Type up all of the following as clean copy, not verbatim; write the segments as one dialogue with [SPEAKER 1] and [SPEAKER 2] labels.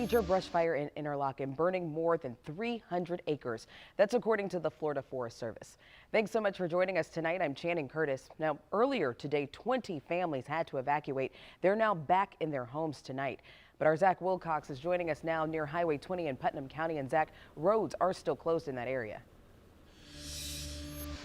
[SPEAKER 1] major brush fire in Interlachen, burning more than 300 acres. That's according to the Florida Forest Service. Thanks so much for joining us tonight. I'm Channing Curtis. Now, earlier today, 20 families had to evacuate. They're now back in their homes tonight. But our Zach Wilcox is joining us now near Highway 20 in Putnam County. And Zach, roads are still closed in that area.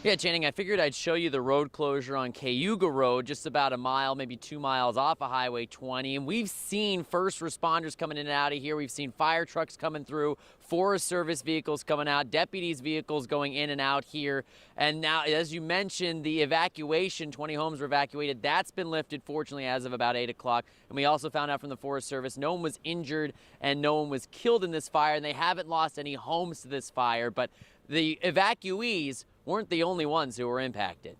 [SPEAKER 2] Yeah, Channing, I figured I'd show you the road closure on Cayuga Road, just about a mile, maybe 2 miles off of Highway 20. And we've seen first responders coming in and out of here. We've seen fire trucks coming through, Forest Service vehicles coming out, deputies' vehicles going in and out here. And now, as you mentioned, the evacuation, 20 homes were evacuated. That's been lifted, fortunately, as of about 8 o'clock. And we also found out from the Forest Service no one was injured and no one was killed in this fire. And they haven't lost any homes to this fire. But the evacuees weren't the only ones who were impacted.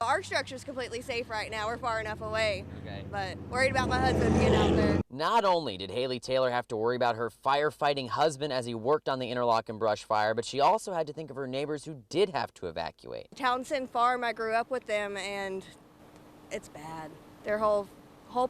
[SPEAKER 3] Our structure's completely safe right now. We're far enough away.
[SPEAKER 2] Okay.
[SPEAKER 3] But worried about my husband being out there.
[SPEAKER 2] Not only did Haley Taylor have to worry about her firefighting husband as he worked on the Interlachen brush fire, but she also had to think of her neighbors who did have to evacuate.
[SPEAKER 3] Townsend Farm, I grew up with them, and it's bad. Their whole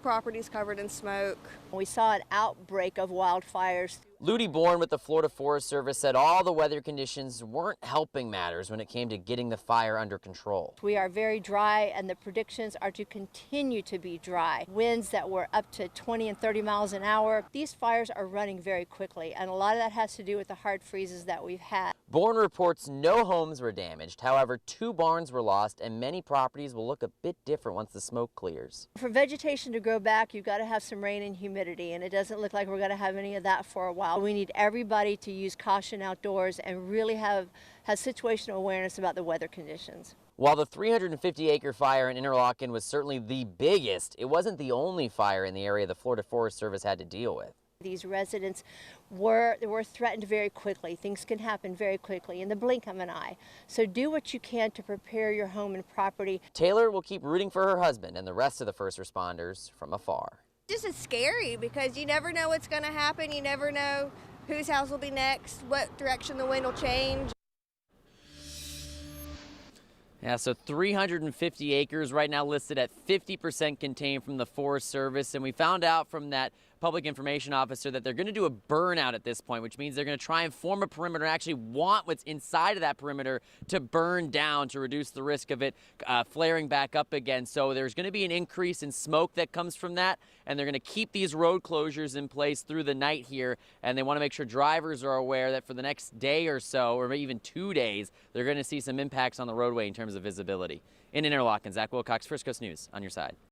[SPEAKER 3] property's covered in smoke.
[SPEAKER 4] We saw an outbreak of wildfires.
[SPEAKER 2] Ludi Bourne with the Florida Forest Service said all the weather conditions weren't helping matters when it came to getting the fire under control.
[SPEAKER 4] We are very dry, and the predictions are to continue to be dry. Winds that were up to 20 and 30 miles an hour. These fires are running very quickly, and a lot of that has to do with the hard freezes that we've had.
[SPEAKER 2] Bourne reports no homes were damaged. However, 2 barns were lost, and many properties will look a bit different once the smoke clears.
[SPEAKER 4] For vegetation to grow back, you've got to have some rain and humidity, and it doesn't look like we're going to have any of that for a while. We need everybody to use caution outdoors and really have situational awareness about the weather conditions.
[SPEAKER 2] While the 350-acre fire in Interlachen was certainly the biggest, it wasn't the only fire in the area the Florida Forest Service had to deal with.
[SPEAKER 4] These residents were threatened very quickly. Things can happen very quickly in the blink of an eye. So do what you can to prepare your home and property.
[SPEAKER 2] Taylor will keep rooting for her husband and the rest of the first responders from afar.
[SPEAKER 3] Just it's scary because you never know what's going to happen. You never know whose house will be next, what direction the wind will change.
[SPEAKER 2] Yeah, so 350 acres right now listed at 50% contained from the Forest Service. And we found out from that public information officer that they're going to do a burnout at this point, which means they're going to try and form a perimeter and actually want what's inside of that perimeter to burn down to reduce the risk of it flaring back up again. So there's going to be an increase in smoke that comes from that, and they're going to keep these road closures in place through the night here. And they want to make sure drivers are aware that for the next day or so, or even 2 days, they're going to see some impacts on the roadway in terms of visibility. In Interlachen, Zach Wilcox, First Coast News, on your side.